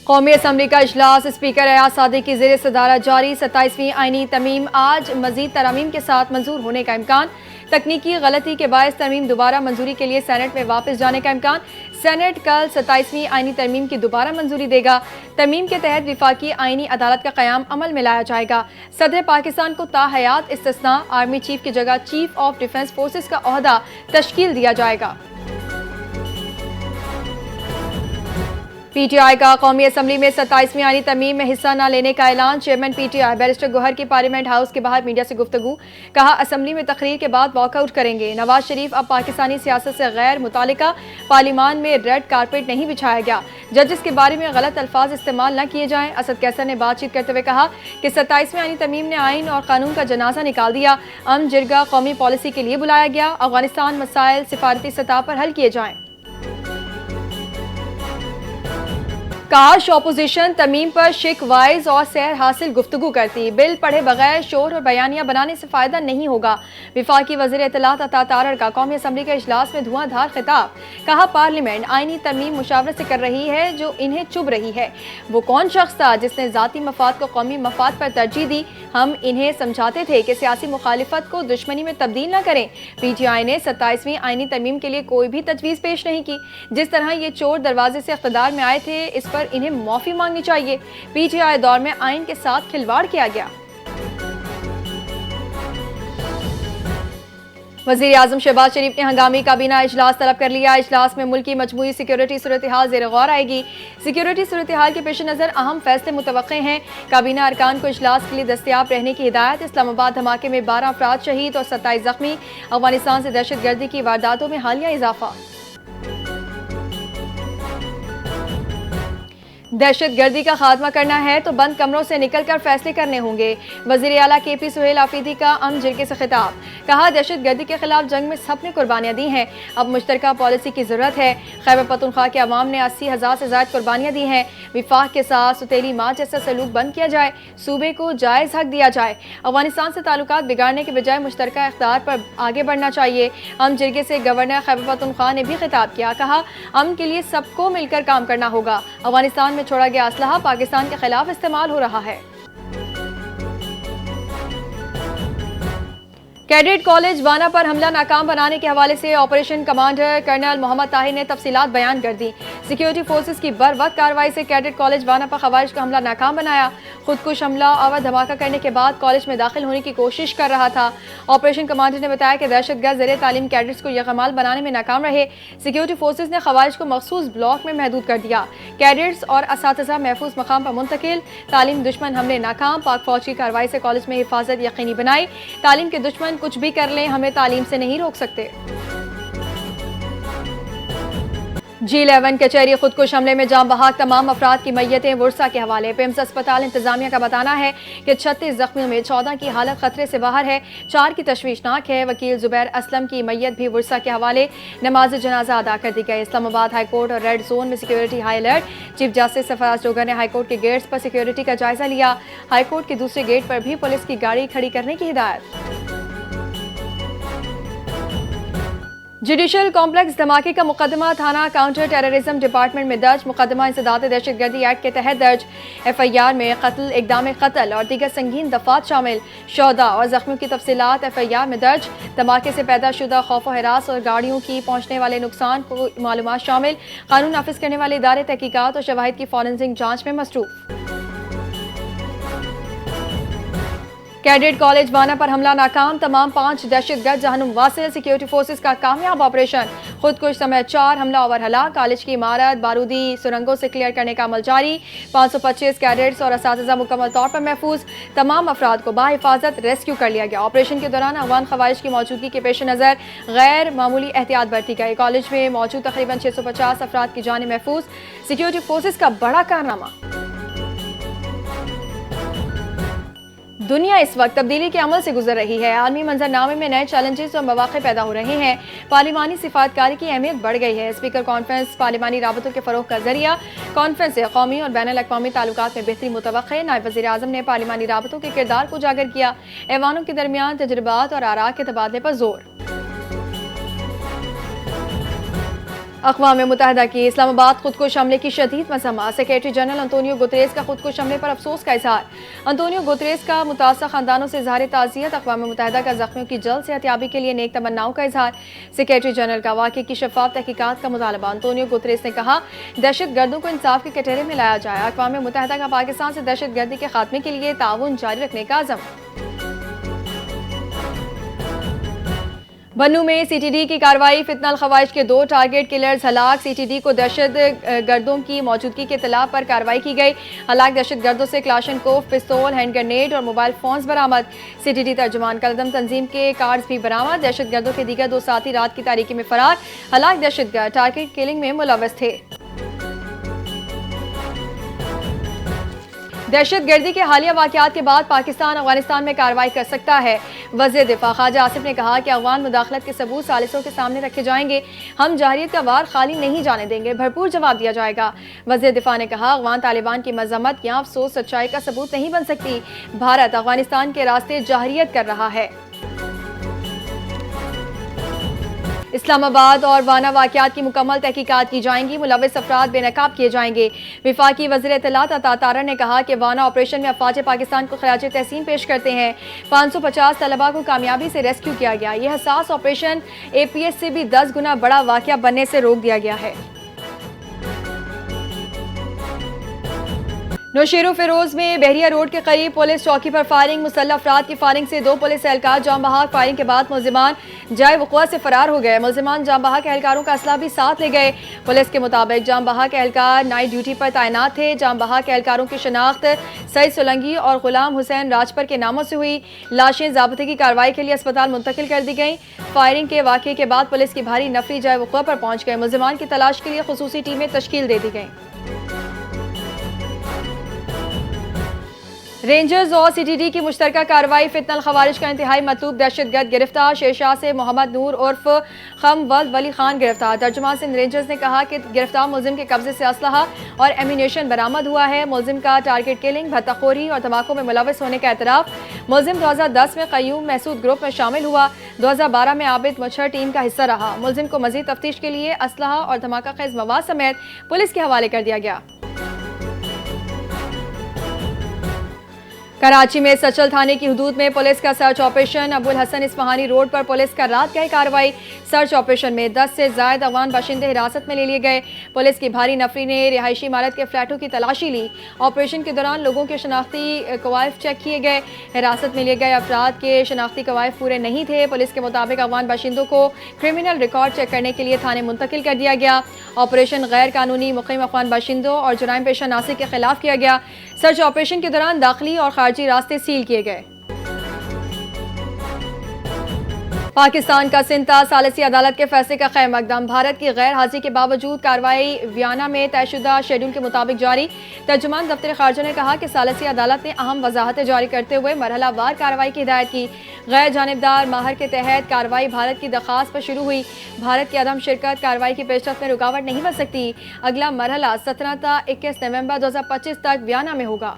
कौमी असम्बली का इजलास स्पीकर एयाज सादिक की ज़ेर सदारत जारी। 27वीं आईनी तरमीम आज मजीद तरमीम के साथ मंजूर होने का इम्कान। तकनीकी गलती के बायस तरमीम दोबारा मंजूरी के लिए सेनेट में वापस जाने का इम्कान। सेनेट कल 27वीं आईनी तरमीम की दोबारा मंजूरी देगा। तरमीम के तहत विफाकी आईनी अदालत का क़याम अमल में लाया जाएगा। सदर पाकिस्तान को ताहयात इस्तिस्ना आर्मी चीफ की जगह चीफ ऑफ डिफेंस फोर्सेस का ओहदा तश्कील दिया जाएगा। पीटीआई का कौमी असम्बली में 27वीं आईनी तरमीम में हिस्सा न लेने का ऐलान। चेयरमैन पीटीआई बैरिस्टर गौहर की पार्लियामेंट हाउस के बाहर मीडिया से गुफ्तगू। कहा, असम्बली में तकरीर के बाद वॉकआउट करेंगे। नवाज शरीफ अब पाकिस्तानी सियासत से गैर मुतालिका। पार्लियामान में रेड कारपेट नहीं बिछाया गया। जजेस के बारे में गलत अल्फाज इस्तेमाल न किए जाएं। असद कैसर ने बातचीत करते हुए कहा कि 27वीं आईनी तरमीम ने आइन और कानून का जनाजा निकाल दिया। अमन जिरगा कौमी पॉलिसी के लिए बुलाया गया। अफगानिस्तान मसाइल सिफारती सतह पर हल किए जाएं। काश अपोजिशन तरमीम पर शिक वाइज और सैर हासिल गुफ्तगू करती। बिल पढ़े बगैर शोर और बयानियां बनाने से फायदा नहीं होगा। विफाकी वज़ीर इत्तलात अता तारड़ का कौमी असम्बली के इजलास में धुआंधार खिताब। कहा, पार्लियामेंट आईनी तरमीम मुशावरत से कर रही है जो इन्हें चुभ रही है। वो कौन शख्स था जिसने जाती मफाद को कौमी मफाद पर तरजीह दी। हम इन्हें समझाते थे कि सियासी मुखालिफत को दुश्मनी में तब्दील न करें। पीटीआई ने 27वीं आईनी तरमीम के लिए कोई भी तजवीज़ पेश नहीं की। जिस तरह ये चोर दरवाजे से इख्तिदार में आए थे, इस पर इन्हें माफी मांगनी चाहिए। पीटीआई दौर में आइन के साथ खिलवाड़ किया गया। वज़ीर आज़म शहबाज शरीफ ने हंगामी काबीना इजलास तलब कर लिया। इजलास में मुल्क की मजमूई सिक्योरिटी सूरत हाल ज़ेर गौर आएगी। सिक्योरिटी सूरत हाल के पेश नज़र अहम फैसले मुतवक्के हैं। काबीना अरकान को इजलास के लिए दस्तयाब रहने की हिदायत। इस्लामाबाद धमाके में 12 अफराद शहीद और 27 जख्मी। अफगानिस्तान से दहशत गर्दी की वारदातों में हालिया इजाफा। दहशत गर्दी का खात्मा करना है तो बंद कमरों से निकलकर फैसले करने होंगे। वज़ीर आला KP सुहेल आफरीदी का अमन जिरगे से खिताब। कहा, दहशत गर्दी के खिलाफ जंग में सबने कुर्बानियां दी हैं। अब मुश्तरका पॉलिसी की जरूरत है। खैबर पख्तूनख्वा के अवाम ने 80,000 से ज्यादा कुर्बानियां दी हैं। विफाक के साथ सुतेली माँ जैसा सलूक बंद किया जाए। सूबे को जायज़ हक दिया जाए। अफगानिस्तान से ताल्लुकात बिगाड़ने के बजाय मुश्तरका इख्तियार पर आगे बढ़ना चाहिए। अमन जिरगे से गवर्नर खैबर पख्तूनख्वा ने भी खिताब किया। कहा, अमन के लिए सबको मिलकर काम करना होगा। अफगानिस्तान में छोड़ा गया असलहा पाकिस्तान के खिलाफ इस्तेमाल हो रहा है। कैडेट कॉलेज वाना पर हमला नाकाम बनाने के हवाले से operation commander colonel Mohammad Tahir ने तफसीलात बयान कर दी। सिक्योरिटी फोर्सेस की बर वक्त कार्रवाई से कैडेट कॉलेज वाना पर खवारिज का हमला नाकाम बनाया। खुदकुश हमला और धमाका करने के बाद कॉलेज में दाखिल होने की कोशिश कर रहा था। ऑपरेशन कमांडर ने बताया कि दहशतगर्द ज़ेरे तालीम कैडेट्स को यकमाल बनाने में नाकाम रहे। सिक्योरिटी फोर्सेस ने खवारिज को मखसूस ब्लॉक में महदूद कर दिया। कैडेट्स और असातिज़ा महफूज मकाम पर मुंतकिल। तालीम दुश्मन हमले नाकाम। पाक फौज की कार्रवाई से कॉलेज में हिफाजत यकीनी बनाई। तालीम के दुश्मन कुछ भी कर लें, हमें तालीम से नहीं रोक सकते। G11 कचहरी खुदकुश हमले में जाम बहाक तमाम अफराद की मैयतें वर्सा के हवाले। पिम्स अस्पताल इंतजामिया का बताना है कि 36 जख्मियों में 14 की हालत खतरे से बाहर है, 4 की तशवीशनाक है। वकील जुबैर असलम की मैयत भी वर्सा के हवाले। नमाज जनाजा अदा कर दी गई। इस्लामाबाद हाईकोर्ट और रेड जोन में security high alert. Chief justice Sarfaraz Dogar ने हाईकोर्ट के गेट्स पर सिक्योरिटी का जायजा लिया। हाईकोर्ट के दूसरे गेट पर भी पुलिस की गाड़ी खड़ी करने की हिदायत। जुडिशल कॉम्प्लेक्स धमाके का मुकदमा थाना काउंटर टेररिज्म डिपार्टमेंट में दर्ज। मुकदमा इंसदाद दहशतगर्दी एक्ट के तहत दर्ज। FIR में कत्ल, इक़दाम कत्ल और दीगर संगीन दफात शामिल। शोहदा और जख्मियों की तफसीलात FIR में दर्ज। धमाके से पैदा शुदा खौफ और हिरास और गाड़ियों की पहुंचने वाले नुकसान को मालूमात शामिल। कानून नाफिज करने वाले इदारे तहकीकात और शवाहिद की फॉरेंसिक जांच में मसरूफ। कैडेट कॉलेज वाना पर हमला नाकाम। तमाम 5 दहशतगर्द जहनुम वासिल। सिक्योरिटी फोर्सेस का कामयाब ऑपरेशन। खुदकुश समेत 4 हमला और हलाक। कॉलेज की इमारत बारूदी सुरंगों से क्लियर करने का अमल जारी। 525 कैडेट्स और असातिज़ा मुकम्मल तौर पर महफूज। तमाम अफराद को बाहिफाजत रेस्क्यू कर लिया गया। ऑपरेशन के दौरान अफगान खवारिज की मौजूदगी के पेश नज़र गैर मामूली एहतियात बरती गई। कॉलेज में मौजूद तकरीबन 650 अफराद की जान महफूज। सिक्योरिटी फोर्सेस का बड़ा कारनामा। दुनिया इस वक्त तब्दीली के अमल से गुजर रही है। आलमी मंजरनामे में नए चैलेंजेस और मौक़े पैदा हो रहे हैं। पार्लिमानी सिफातकारी की अहमियत बढ़ गई है। स्पीकर कॉन्फ्रेंस पार्लिमानी राबतों के फ़रोग़ का जरिया। कॉन्फ्रेंस से कौमी और बैनुल अक़वामी ताल्लुकात में बेहतरी मुतवक्के। नायब वज़ीर आज़म ने पार्लिमानी राबतों के किरदार को उजागर किया। ऐवानों के दरमियान तजुर्बात और आरा के तबादले पर जोर। अक़वाम मुत्तहिदा की इस्लामाबाद खुदकुश हमले की शदीद मज़म्मत। सेक्रेटरी जनरल अंतोनियो गुतरेस का खुदकुश हमले पर अफसोस का इजहार। अंतोनियो गुतरेस का मुतासर खानदानों से इज़हार ताज़ियत। अक़वाम मुत्तहिदा का ज़ख्मियों की जल्द सेहतयाबी के लिए नेक तमन्नाओं का इजहार। सेक्रेटरी जनरल का वाक़े की शफ़ाफ़ तहक़ीक़ात का मुतालबा। अंतोनियो गुतरेस ने कहा, दहशत गर्दों को इंसाफ के कटहरे में लाया जाए। अक़वाम मुत्तहिदा का पाकिस्तान से दहशत गर्दी के खात्मे के लिए ताउन जारी रखने का अज़म। बन्नू में सीटीडी की कार्रवाई। फितनल खवाइश के 2 टारगेट किलर्स हलाक। सीटीडी को दहशत गर्दों की मौजूदगी के इत्तला पर कार्रवाई की गई। हलाक दहशत गर्दों से क्लाशनकोफ, पिस्तौल, हैंड ग्रेनेड और मोबाइल फोन्स बरामद। सीटीडी तर्जुमान कलदम तंजीम के कार्ड्स भी बरामद। दहशत गर्दों के दीगर 2 साथी रात की तारीकी में फरार। हलाक दहशत गर्द टारगेट किलिंग में मुलव्वस थे। दहशत गर्दी के हालिया वाक़यात के बाद पाकिस्तान अफगानिस्तान में कार्रवाई कर सकता है। वज़ीर दिफा ख्वाजा आसिफ ने कहा कि अफगान मुदाखलत के सबूत सालिसों के सामने रखे जाएंगे। हम जाहिरियत का वार खाली नहीं जाने देंगे, भरपूर जवाब दिया जाएगा। वज़ीर दिफा ने कहा, अफगान तालिबान की मज़म्मत या अफसोस सच्चाई का सबूत नहीं बन सकती। भारत अफगानिस्तान के रास्ते जाहिरियत कर रहा है। इस्लामाबाद और वाना वाक़यात की मुकम्मल तहकीकात की जाएंगी। मुलव्वस अफराद बेनकाब किए जाएंगे। विफाकी वज़ीर इत्तलात अता तारर ने कहा कि वाना ऑपरेशन में अफवाज पाकिस्तान को खराज तहसीन पेश करते हैं। 550 तलबा को कामयाबी से रेस्क्यू किया गया। यह हसास ऑपरेशन APS से भी 10 गुना बड़ा वाक़या बनने से रोक दिया गया है। नौशेरो फिरोज में बहरिया रोड के करीब पुलिस चौकी पर फायरिंग। मुसल्लह अफराद की फायरिंग से 2 पुलिस एहलकार जाम बहक। फायरिंग के बाद मुलजिमान जाए वक़ुआ से फरार हो गए। मुलजिमान जाम बहक एहलकारों का असला भी साथ ले गए। पुलिस के मुताबिक जाम बहक एहलकार नाइट ड्यूटी पर तैनात थे। जाम बहक एहलकारों की शनाख्त सईद सोलंगी और गुलाम हुसैन राजपर के नामों से हुई। लाशें ज़ाब्ते की कार्रवाई के लिए अस्पताल मुंतकिल कर दी गई। फायरिंग के वाक़े के बाद पुलिस की भारी नफरी जाए वक़ुआ पर पहुंच गए। मुलजिमान की तलाश के लिए खुसूसी टीमें तश्कील दे दी गई। रेंजर्स और सीटीडी की मुश्तरका कार्रवाई। फितनल खवारिज का इंतहाई मतलूब दहशतगर्द गिरफ्तार। शेरशाह से मोहम्मद नूर उर्फ खमवल वली खान गिरफ्तार। तर्जुमान सिंध रेंजर्स ने कहा कि गिरफ्तार मुलजिम के कब्जे से असलहा और एम्यूनेशन बरामद हुआ है। मुलजिम का टारगेट किलिंग, भत्ताखोरी और धमाकों में मुलव्वस होने का एतराफ़। मुलजिम 2010 में क़य्यूम महसूद ग्रुप में शामिल हुआ। 2012 में आबिद मुछर टीम का हिस्सा रहा। मुलजिम को मजीद तफ्तीश के लिए असलहा और धमाका खेज मवाद समेत पुलिस के हवाले कर दिया गया। कराची में सचल थाने की हुदूद में पुलिस का search operation. Abul Hasan Isfahani road पर पुलिस का रात गए कार्रवाई। सर्च ऑपरेशन में 10 से ज़ायद अफगान बाशिंदे हिरासत में ले लिए गए। पुलिस की भारी नफरी ने रिहायशी इमारत के फ्लैटों की तलाशी ली। ऑपरेशन के दौरान लोगों के शनाख्ती कवायफ चेक किए गए। हिरासत में लिए गए अफराद के शनाख्ती कवायफ पूरे नहीं थे। पुलिस के मुताबिक अफगान बाशिंदों को क्रिमिनल रिकॉर्ड चेक करने के लिए थाने मुंतकिल कर दिया गया। ऑपरेशन गैर कानूनी मुक़ीम अफगान बाशिंदों और जुराइम पेशा नासिर के खिलाफ किया गया। सर्च ऑपरेशन के दौरान दाखिली और खारजी रास्ते सील किए गए। पाकिस्तान का सिंता सालिसी अदालत के फैसले का खैर मकदम। भारत की गैर हाजिरी के बावजूद कार्रवाई वियना में तयशुदा शेड्यूल के मुताबिक जारी। तर्जुमान दफ्तर खारजा ने कहा कि सालिसी अदालत ने अहम वजाहतें जारी करते हुए मरहलावार कार्रवाई की हिदायत की। गैर जानिबदार माहर के तहत कार्रवाई भारत की दरख्वास्त पर शुरू हुई। भारत की अदम शिरकत कार्रवाई की पेशरफ्त में रुकावट नहीं बन सकती। अगला मरहला 17 ta 21 नवंबर 2025 तक वियना में होगा।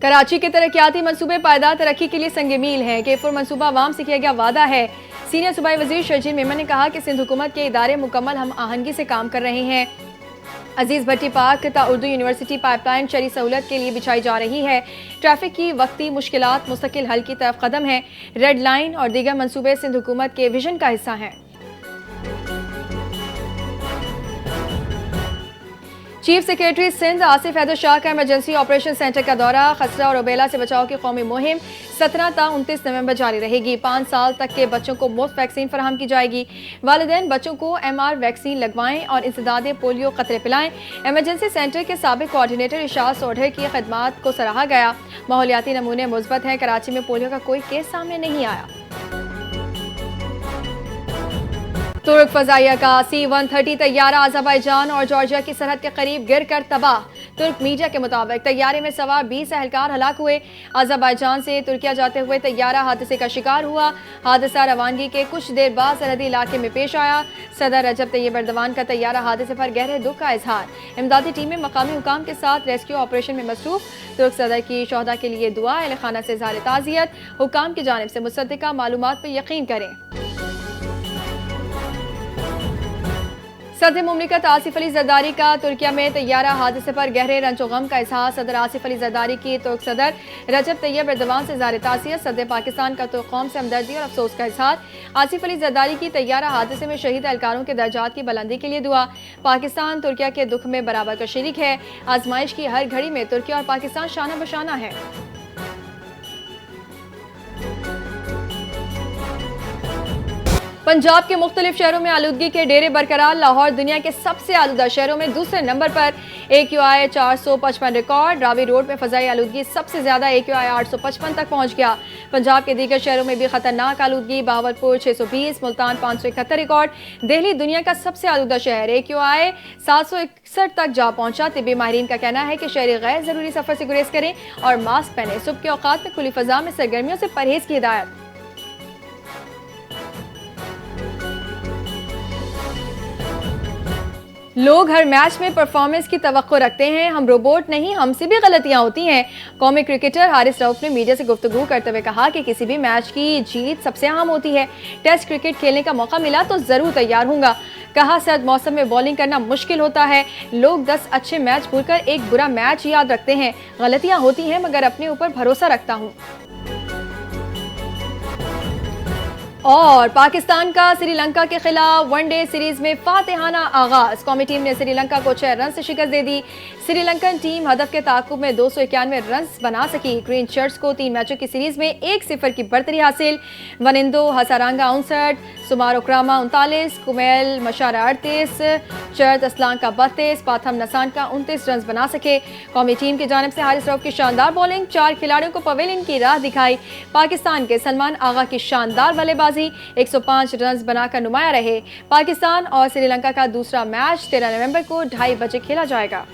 कराची के तरक्याती मनसूबे पायदार तरक्की के लिए संग मील हैं। केफुर मनसूबा अवाम से किया गया वादा है। सीनियर सूबाई वजीर शर्जील मेमन ने कहा कि सिंध हुकूमत के इदारे मुकम्मल हम आहंगी से काम कर रहे हैं। अजीज भट्टी पार्क ता उर्दू यूनिवर्सिटी पाइपलाइन शहरी सहूलत के लिए बिछाई जा रही है। ट्रैफिक की वक्ती मुश्किलात मुस्तकिल हल की तरफ कदम है। रेड लाइन और दीगर मनसूबे सिंध हुकूमत के विजन का हिस्सा हैं। चीफ सेक्रेटरी सिंध आसिफ हैदर शाह का इमरजेंसी ऑपरेशन सेंटर का दौरा। खसरा और रुबेला से बचाव की कौमी मुहिम 17 ta 29 नवंबर जारी रहेगी। 5 साल तक के बच्चों को मुफ्त वैक्सीन फराहम की जाएगी। वालिदैन बच्चों को MR वैक्सीन लगवाएं और इंसदादे पोलियो कतरे पिलाएं। इमरजेंसी सेंटर के साबिक कोऑर्डिनेटर इशाद सोढर की खदमात को सराहा गया। माहौलियाती नमूने मुस्बत हैं। कराची में पोलियो का कोई केस सामने नहीं आया। तुर्क फजाइया का C-130 तैयारा अज़रबैजान और जॉर्जिया की सरहद के करीब गिर कर तबाह। तुर्क मीडिया के मुताबिक तैयारे में सवार 20 एहलकार हलाक हुए। अज़रबैजान से तुर्किया जाते हुए तैयारा हादसे का शिकार हुआ। हादसा रवानगी के कुछ देर बाद सरहदी इलाके में पेश आया। सदर रजब तैयब एर्दोगान का तैयारा हादसे पर गहरे दुख का इजहार। इमदादी टीमें मकामी हुकाम के साथ रेस्क्यू ऑपरेशन में मसरूफ। तुर्क सदर की शोहदा के लिए दुआ। अहल खाना से इज़हार ताज़ियत। हुकाम की जानिब से मुसद्दिका मालूमात पर यकीन करें। सदर मुमलिकत आसिफ अली जरदारी का तुर्किया में तैयारा हादसे पर गहरे रंजो गम का इजहार। सदर आसिफ अली जरदारी की तुर्क सदर रजब तैयब एर्दोगान से ज़ाहिर ताज़ियत। सदर पाकिस्तान का तुर्क कौम से हमदर्दी और अफसोस का इजहार। आसिफ अली जरदारी की तैयारा हादसे में शहीद एहलकारों के दर्जात की बुलंदी के लिए दुआ। पाकिस्तान तुर्किया के दुख में बराबर का शरीक है। आजमाइश की हर घड़ी में तुर्किया और पाकिस्तान शाना बशाना है। पंजाब के मुख्तलिफ शहरों में आलूदगी के डेरे बरकरार। लाहौर दुनिया के सबसे आलूदा शहरों में दूसरे नंबर पर। AQI 455 record. रावी रोड में फजाई आलूदगी सबसे ज्यादा AQI 855 तक पहुंच गया। पंजाब के दीगर शहरों में भी खतरनाक आलूदगी। बहावलपुर 620, मुल्तान 571 रिकॉर्ड। दिल्ली दुनिया का सबसे आलूदा शहर। AQI 761 तक जा पहुंचा। तिब्बी माहिरीन का कहना है कि शहरी गैर जरूरी सफर से गुरेज करें और मास्क पहने। सुबह के औकात में खुली फजा में सरगर्मियों से परहेज की हिदायत। लोग हर मैच में परफॉर्मेंस की तवक्को रखते हैं। हम रोबोट नहीं, हमसे भी गलतियां होती हैं। कौमी क्रिकेटर हारिस रऊफ ने मीडिया से गुफ्तगू करते हुए कहा कि किसी भी मैच की जीत सबसे अहम होती है। टेस्ट क्रिकेट खेलने का मौका मिला तो जरूर तैयार हूंगा। कहा सर्द मौसम में बॉलिंग करना मुश्किल होता है। लोग 10 अच्छे मैच भूलकर एक बुरा मैच याद रखते हैं। गलतियां होती हैं मगर अपने ऊपर भरोसा रखता हूँ। और पाकिस्तान का श्रीलंका के खिलाफ वनडे सीरीज में फातिहाना आगाज। कौमी टीम ने श्रीलंका को 6 रन से शिकस्त दे दी। श्रीलंकन टीम हदफ के ताकुब में 291 रन बना सकी। ग्रीन शर्ट्स को 3 मैचों की सीरीज में 1-0 की बढ़तरी हासिल। वनिंदो हसारंगा 59, सुमार ओक्रामा 39, कुमेल मशारा 38, शरद असलान का 32, पाथम नसान का 29 रन बना सके। कौमी टीम की जानिब से हारिस रऊफ की शानदार बॉलिंग 4 खिलाड़ियों को पवेलियन की राह दिखाई। पाकिस्तान के सलमान आगा की शानदार बल्लेबाजी 105 रन बनाकर नुमाया रहे। पाकिस्तान और श्रीलंका का दूसरा मैच 13 नवंबर को 2:30 बजे खेला जाएगा।